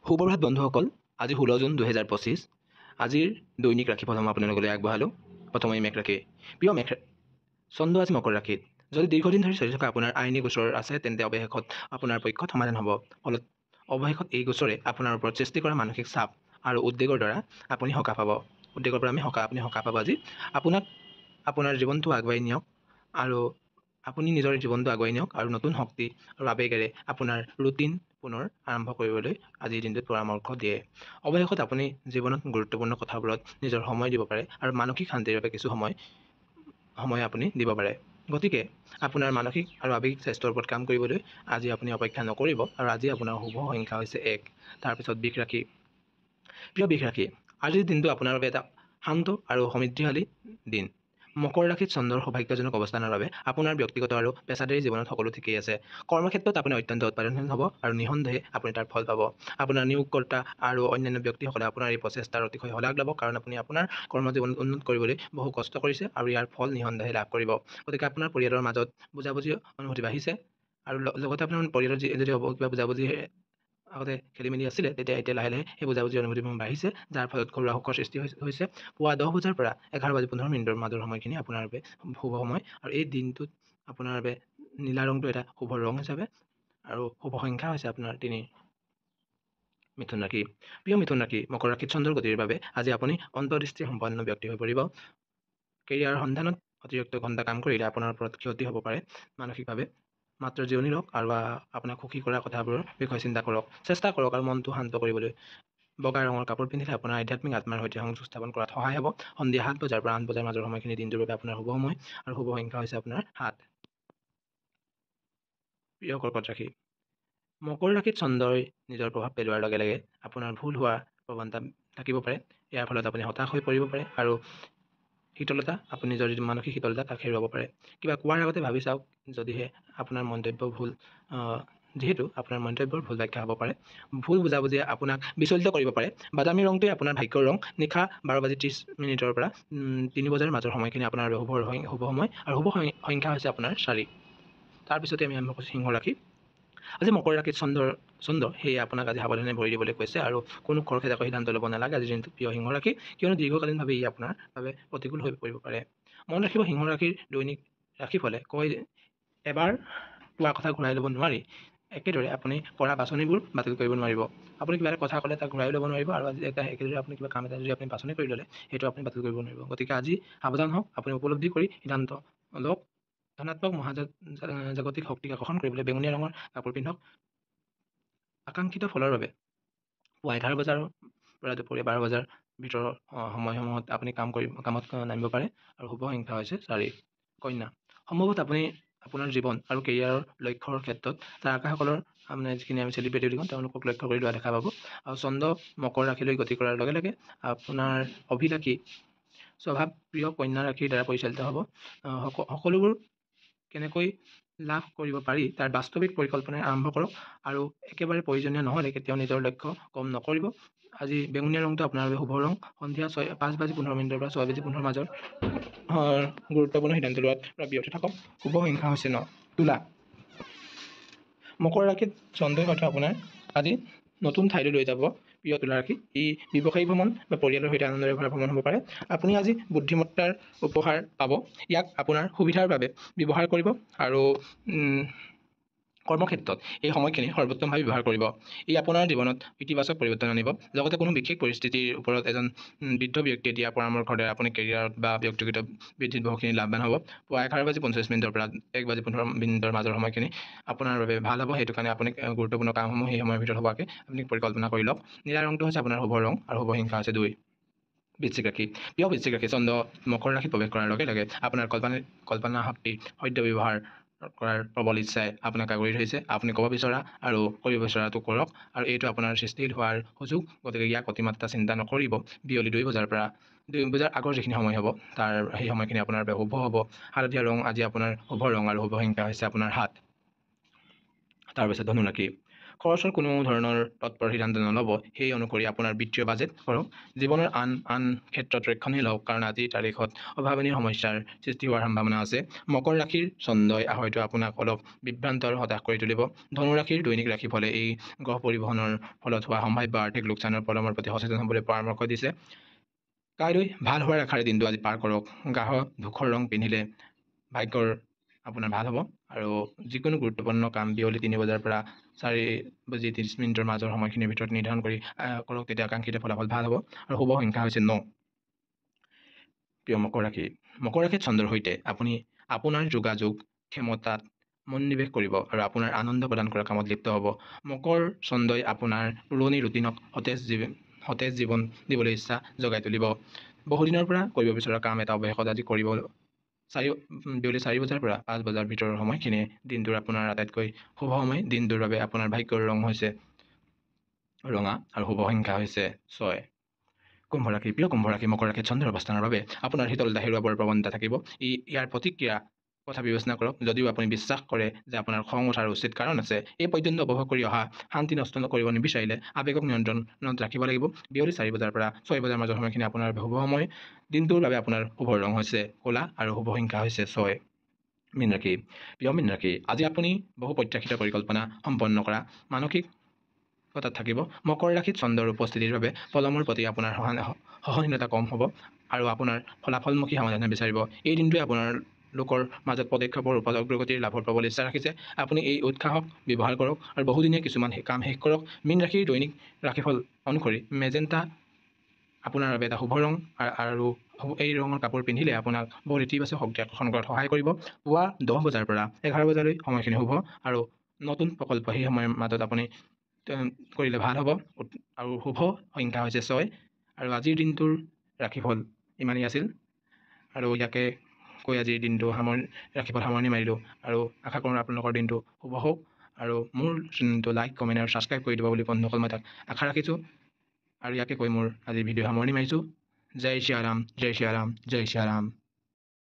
সুপ্ৰভাত বন্ধুসকল, আজি 16 জুন 2025। আজিৰ দৈনিক ৰাশিফল মই আপোনালোকলৈ আগবঢ়ালোঁ। প্ৰথমে মেঘ ৰাশি। প্ৰিয় মেঘ চন্দ্ৰ আজি মকৰ ৰাশিত। যদি দীৰ্ঘদিন ধৰি চলি থকা আপোনাৰ আইনী গোচৰ আছে তেন্তে অৱশেষত আপোনাৰ পক্ষত সমাধান হ'ব। ফলত অৱশেষত এই গোচৰে আপোনাৰ ওপৰত সৃষ্টি কৰা মানসিক চাপ আৰু উদ্বেগৰ দ্বাৰা আপুনি সকাহ পাব। উদ্বেগৰ পৰা আপুনি সকাহ পাব। আজি আপোনাক আপোনাৰ জীৱনটো আগুৱাই নিয়ক আৰু আপুনি নিজৰ জীৱনটো আগুৱাই নিয়ক আৰু নতুন শক্তি আৰু আৱেগেৰে আপোনাৰ ৰুটিন পুনৰ আৰম্ভ কৰিবলৈ আজিৰ দিনটোত পৰামৰ্শ দিয়ে। অৱশেষত আপুনি জীৱনত গুৰুত্বপূৰ্ণ কথাবোৰত নিজৰ সময় দিব পাৰে আৰু মানসিক শান্তিৰ বাবে কিছু সময় আপুনি দিব পাৰে। গতিকে আপোনাৰ মানসিক আৰু আৱেগিক স্বাস্থ্যৰ ওপৰত কাম কৰিবলৈ আজি আপুনি অপেক্ষা নকৰিব আৰু আজি আপোনাৰ শুভ সংখ্যা হৈছে 1। তাৰপিছত বৃষ ৰাশি। প্ৰিয় বৃষ ৰাশি, আজিৰ দিনটো আপোনাৰ বাবে এটা শান্ত আৰু সমৃদ্ধিশালী দিন। মকৰ ৰাশিত চন্দ্ৰৰ সৌভাগ্যজনক অৱস্থানৰ বাবে আপোনাৰ ব্যক্তিগত আৰু পেছাদাৰী জীৱনত সকলো ঠিকেই আছে। কৰ্মক্ষেত্ৰত আপুনি অত্যন্ত উৎপাদনশীল হ'ব আৰু নিঃসন্দেহে আপুনি তাৰ ফল পাব। আপোনাৰ নিয়োগকৰ্তা আৰু অন্যান্য ব্যক্তিসকলে আপোনাৰ এই প্ৰচেষ্টাৰ অতিশয় শলাগ ল'ব, কাৰণ আপুনি আপোনাৰ কৰ্মজীৱন উন্নত কৰিবলৈ বহু কষ্ট কৰিছে আৰু ইয়াৰ ফল নিঃসন্দেহে লাভ কৰিব। গতিকে আপোনাৰ পৰিয়ালৰ মাজত বুজাবুজি অনুভূতি বাঢ়িছে আৰু লগতে আপোনাৰ পৰিয়ালৰ যদি কিবা বুজাবুজি আগতে খেলি মেলি আছিলে, তেতিয়া এতিয়া লাহে লাহে সেই বুজাবুজি অনুভূতি বাঢ়িছে, যাৰ ফলত ঘৰুৱা সুখৰ সৃষ্টি হৈছে। পুৱা 10 বজাৰ পৰা 11:15 মাজৰ সময়খিনি আপোনাৰ বাবে শুভ সময় আৰু এই দিনটোত আপোনাৰ বাবে নীলা ৰংটো এটা শুভ ৰং হিচাপে আৰু শুভ সংখ্যা হৈছে আপোনাৰ 3। মিথুন ৰাশি। প্ৰিয় মিথুন ৰাশি, মকৰ ৰাশিত চন্দ্ৰৰ গতিৰ বাবে আজি আপুনি অন্তৰ্দৃষ্টি সম্পন্ন ব্যক্তি হৈ পৰিব। কেৰিয়াৰৰ সন্ধানত অতিৰিক্ত ঘণ্টা কাম কৰিলে আপোনাৰ ওপৰত ক্ষতি হ'ব পাৰে মানসিকভাৱে। মাত্ৰ জিৰণি লওক আৰু আপোনাক সুখী কৰা কথাবোৰৰ বিষয়ে চিন্তা কৰক। চেষ্টা কৰক আৰু মনটো শান্ত কৰিবলৈ। বগা ৰঙৰ কাপোৰ পিন্ধিলে আপোনাৰ আধ্যাত্মিক আত্মাৰ সৈতে সংযোগ স্থাপন কৰাত সহায় হ'ব। সন্ধিয়া 7 বজাৰ পৰা 8 বজাৰ মাজৰ সময়খিনি দিনটোৰ বাবে আপোনাৰ শুভ সময় আৰু শুভ সংখ্যা হৈছে আপোনাৰ 7। প্ৰিয় কৰ্কট ৰাশি। মকৰ ৰাশিত চন্দ্ৰই নিজৰ প্ৰভাৱ পেলোৱাৰ লগে লগে আপোনাৰ ভুল হোৱাৰ প্ৰৱণতা থাকিব পাৰে। ইয়াৰ ফলত আপুনি হতাশ হৈ পৰিব পাৰে আৰু আপুনি নিজৰ যিটো মানসিক শীতলতা তাক হেৰুৱাব পাৰে। কিবা কোৱাৰ আগতে ভাবি চাওক, যদিহে আপোনাৰ মন্তব্য ভুল যিহেতু আপোনাৰ মন্তব্যৰ ভুল ব্যাখ্যা হ'ব পাৰে। ভুল বুজাবুজিয়ে আপোনাক বিচলিত কৰিব পাৰে। বাদামী ৰংটোৱে আপোনাৰ ভাগ্যৰ ৰং। নিশা 12:30 পৰা 3 বজাৰ মাজৰ সময়খিনি আপোনাৰ শুভ সময় আৰু শুভ সংখ্যা হৈছে আপোনাৰ 4। তাৰপিছতে আমি আৰম্ভ কৰিছোঁ সিংহ ৰাশি। আজি মকৰ ৰাশিত চন্দ্ৰ সেয়ে আপোনাক আজি সাৱধানে ভৰি দিবলৈ কৈছে আৰু কোনো খৰখেদাকৈ সিদ্ধান্ত ল'ব নালাগে আজিৰ দিনটো প্ৰিয় সিংহ ৰাশি, কিয়নো দীৰ্ঘকালীনভাৱে ই আপোনাৰ বাবে প্ৰতিকূল হৈ পৰিব পাৰে। মনত ৰাখিব, সিংহ ৰাশিৰ দৈনিক ৰাশিফলে কয় যে এবাৰ কোৱা কথা ঘূৰাই ল'ব নোৱাৰি। একেদৰে আপুনি কৰা বাছনিবোৰ বাতিল কৰিব নোৱাৰিব। আপুনি কিবা এটা কথা ক'লে তাক ঘূৰাই ল'ব নোৱাৰিব আৰু আজি একেদৰে আপুনি কিবা কাম এটা যদি আপুনি বাছনি কৰি ল'লে সেইটো আপুনি বাতিল কৰিব নোৱাৰিব। গতিকে আজি সাৱধান হওক, আপুনি উপলব্ধি কৰি সিদ্ধান্ত লওক। ধনাত্মক মহাজাগতিক শক্তিক আকৰ্ষণ কৰিবলৈ বেঙুনীয়া ৰঙৰ কাপোৰ পিন্ধক। আকাংক্ষিত ফলৰ বাবে পুৱা 11 বজাৰ পৰা দুপৰীয়া 12 বজাৰ ভিতৰৰ সময়সমূহত আপুনি কামত নামিব পাৰে আৰু শুভ সংখ্যা হৈছে 4। কন্যা। সম্ভৱতঃ আপুনি আপোনাৰ জীৱন আৰু কেৰিয়াৰৰ লক্ষ্যৰ ক্ষেত্ৰত তাৰকাসকলৰ যিখিনি আমি চেলিব্ৰিটি বুলি কওঁ তেওঁলোকক লক্ষ্য কৰি লোৱা দেখা পাব। আৰু চন্দ্ৰ মকৰ ৰাশিলৈ গতি কৰাৰ লগে লগে আপোনাৰ অভিলাষী স্বভাৱ প্ৰিয় কন্যা ৰাশিৰ দ্বাৰা পৰিচালিত হ'ব। সকলোবোৰ কেনেকৈ লাভ কৰিব পাৰি তাৰ বাস্তৱিক পৰিকল্পনাৰে আৰম্ভ কৰক আৰু একেবাৰে প্ৰয়োজনীয় নহ'লে কেতিয়াও নিজৰ লক্ষ্য কম নকৰিব। আজি বেঙুনীয়া ৰংটো আপোনাৰ বাবে শুভ ৰং। সন্ধিয়া 5:15 পৰা 6:15 মাজৰ গুৰুত্বপূৰ্ণ সিদ্ধান্ত লোৱাৰ পৰা বিৰত থাকক। শুভ সংখ্যা হৈছে 9। তুলা। মকৰ ৰাশিত চন্দ্ৰই হয়তো আপোনাৰ আজি নতুন ঠাইলৈ লৈ যাব। প্ৰিয় তুলা ৰাশি, ই ব্যৱসায়িক ভ্ৰমণ বা পৰিয়ালৰ সৈতে আনন্দৰে ভৰা ভ্ৰমণ হ'ব পাৰে। আপুনি আজি বুদ্ধিমত্তাৰ উপহাৰ পাব। ইয়াক আপোনাৰ সুবিধাৰ বাবে ব্যৱহাৰ কৰিব আৰু কৰ্মক্ষেত্ৰত এই সময়খিনি সৰ্বোত্তমভাৱে ব্যৱহাৰ কৰিব। ই আপোনাৰ জীৱনত ইতিবাচক পৰিৱৰ্তন আনিব। লগতে কোনো বিশেষ পৰিস্থিতিৰ ওপৰত এজন বৃদ্ধ ব্যক্তিয়ে দিয়া পৰামৰ্শৰ দ্বাৰা আপুনি কেৰিয়াৰত বা ব্যক্তিগত বৃদ্ধিত বহুখিনি লাভৱান হ'ব। পুৱা 11:45 পৰা 1:15 মাজৰ সময়খিনি আপোনাৰ বাবে ভাল হ'ব। সেইটো কাৰণে আপুনি গুৰুত্বপূৰ্ণ কামসমূহ সেই সময়ৰ ভিতৰত হোৱাকৈ আপুনি পৰিকল্পনা কৰি লওক। নীলা ৰংটো হৈছে আপোনাৰ শুভ ৰং আৰু শুভ সংখ্যা হৈছে 2। বৃশ্চিক ৰাশি। প্ৰিয় বৃশ্চিক ৰাশি, চন্দ্ৰ মকৰ ৰাশিত প্ৰৱেশ কৰাৰ লগে লগে আপোনাৰ কল্পনা শক্তি সদ্য ব্যৱহাৰ কৰাৰ প্ৰবল ইচ্ছাই আপোনাক আগুৰি ধৰিছে। আপুনি ক'ব বিচৰা আৰু কৰিব বিচৰাটো কৰক আৰু এইটো আপোনাৰ সৃষ্টিশীল হোৱাৰ সুযোগ। গতিকে ইয়াক অতিমাত্ৰা চিন্তা নকৰিব। বিয়লি 2 বজাৰ পৰা 2 বজাৰ আগৰ যিখিনি সময় হ'ব সেই সময়খিনি আপোনাৰ বাবে শুভ হ'ব। হালধীয়া ৰং আজি আপোনাৰ শুভ ৰং আৰু শুভ সংখ্যা হৈছে আপোনাৰ 7। তাৰপিছত ধনু ৰাশি। খৰচৰ কোনো ধৰণৰ তৎপৰ সিদ্ধান্ত নল'ব। সেই অনুসৰি আপোনাৰ বিত্তীয় বাজেট কৰক। জীৱনৰ আন ক্ষেত্ৰত ৰক্ষণশীল হওক, কাৰণ আজিৰ তাৰিখত অভাৱনীয় সমস্যাৰ সৃষ্টি হোৱাৰ সম্ভাৱনা আছে। মকৰ ৰাশিৰ চন্দ্ৰই হয়তো আপোনাক অলপ বিভ্ৰান্ত আৰু হতাশ কৰি তুলিব। ধনু ৰাশিৰ দৈনিক ৰাশিফলে এই গ্ৰহ পৰিবহণৰ ফলত হোৱা সম্ভাৱ্য আৰ্থিক লোকচানৰ প্ৰলমৰ প্ৰতি সচেতন হ'বলৈ পৰামৰ্শ দিছে। কাইলৈ ভাল হোৱাৰ আশাৰে দিনটো আজি পাৰ কৰক। গাঢ় ধূসৰ ৰং পিন্ধিলে ভাগ্যৰ আপোনাৰ ভাল হ'ব। আৰু যিকোনো গুৰুত্বপূৰ্ণ কাম বিয়লি 3 বজাৰ পৰা 4:30 মাজৰ সময়খিনিৰ ভিতৰত নিৰ্ধাৰণ কৰি কৰক, তেতিয়া আকাংক্ষিত ফলাফল ভাল হ'ব। আৰু শুভ সংখ্যা হৈছে 9। প্ৰিয় মকৰ ৰাশি, মকৰ ৰাশিত চন্দ্ৰৰ সৈতে আপুনি আপোনাৰ যোগাযোগ ক্ষমতাত মনোনিৱেশ কৰিব আৰু আপোনাৰ আনন্দ প্ৰদান কৰা কামত লিপ্ত হ'ব। মকৰ চন্দ্ৰই আপোনাৰ পুৰণি ৰুটিনক সতেজ জীৱন দিবলৈ ইচ্ছা জগাই তুলিব। বহুদিনৰ পৰা কৰিব বিচৰা কাম এটা অৱশেষত আজি কৰিব। বিয়লি 4 বজাৰ পৰা 5 বজাৰ ভিতৰৰ সময়খিনি দিনটোৰ আপোনাৰ আটাইতকৈ শুভ সময়। দিনটোৰ বাবে আপোনাৰ ভাগ্যৰ ৰং হৈছে ৰঙা আৰু শুভ সংখ্যা হৈছে 6। কুম্ভ ৰাশি, প্ৰিয় কুম্ভ ৰাশি, মকৰ ৰাশিত চন্দ্ৰৰ অৱস্থানৰ বাবে আপোনাৰ শীতলতা হেৰুৱাবৰ প্ৰৱণতা থাকিব। ইয়াৰ প্ৰতিক্ৰিয়া কথা বিবেচনা কৰক। যদিও আপুনি বিশ্বাস কৰে যে আপোনাৰ খং উঠাৰ উচিত কাৰণ আছে, এই পৰ্যন্ত উপভোগ কৰি অহা শান্তি নষ্ট কৰিব নিবিচাৰিলে আৱেগক নিয়ন্ত্ৰণত ৰাখিব লাগিব। বিয়লি 4 বজাৰ পৰা 6 বজাৰ মাজৰ সময়খিনি আপোনাৰ শুভ সময়। দিনটোৰ বাবে আপোনাৰ শুভ ৰং হৈছে ক'লা আৰু শুভ সংখ্যা হৈছে 6। মীন ৰাশি, প্ৰিয় মীন ৰাশি, আজি আপুনি বহু প্ৰত্যাশিত পৰিকল্পনা সম্পন্ন কৰা মানসিকতাত থাকিব। মকৰ ৰাশিত চন্দ্ৰৰ উপস্থিতিৰ বাবে পলমৰ প্ৰতি আপোনাৰ সহনশীলতা কম হ'ব আৰু আপোনাৰ ফলাফলমুখী সমাধান বিচাৰিব। এই দিনটোৱে আপোনাৰ লোকৰ মাজত পদক্ষেপৰ ওপৰত অগ্ৰগতিৰ লাভৰ পাবলৈ ইচ্ছা ৰাখিছে। আপুনি এই উৎসাহক ব্যৱহাৰ কৰক আৰু বহুদিনীয়া কিছুমান কাম শেষ কৰক। মীন ৰাশিৰ দৈনিক ৰাশিফল অনুসৰি মেজেণ্টা আপোনাৰ বাবে এটা শুভ ৰং আৰু এই ৰঙৰ কাপোৰ পিন্ধিলে আপোনাক বহুত ইতিবাচক শক্তি আকৰ্ষণ কৰাত সহায় কৰিব। পুৱা 10 বজাৰ পৰা 11 বজালৈ সময়খিনি শুভ আৰু নতুন প্ৰকল্প সেই সময়ৰ মাজত আপুনি কৰিলে ভাল হ'ব। আৰু শুভ সংখ্যা হৈছে 6। আৰু আজিৰ দিনটোৰ ৰাশিফল ইমানেই আছিল আৰু ইয়াকে কৈ আজিৰ দিনটো ৰাশিফল সামৰণি মাৰিলোঁ। আৰু আশা কৰোঁ আপোনালোকৰ দিনটো শুভ হওক আৰু মোৰ চেনেলটো লাইক, কমেণ্ট আৰু ছাবস্ক্ৰাইব কৰি দিব বুলি বন্ধুসকল মই তাক আশা ৰাখিছোঁ। আৰু ইয়াকে কৈ মোৰ আজিৰ ভিডিঅ' সামৰণি মাৰিছোঁ। জয় শ্ৰী ৰাম, জয় শ্ৰী ৰাম, জয় শ্ৰী ৰাম।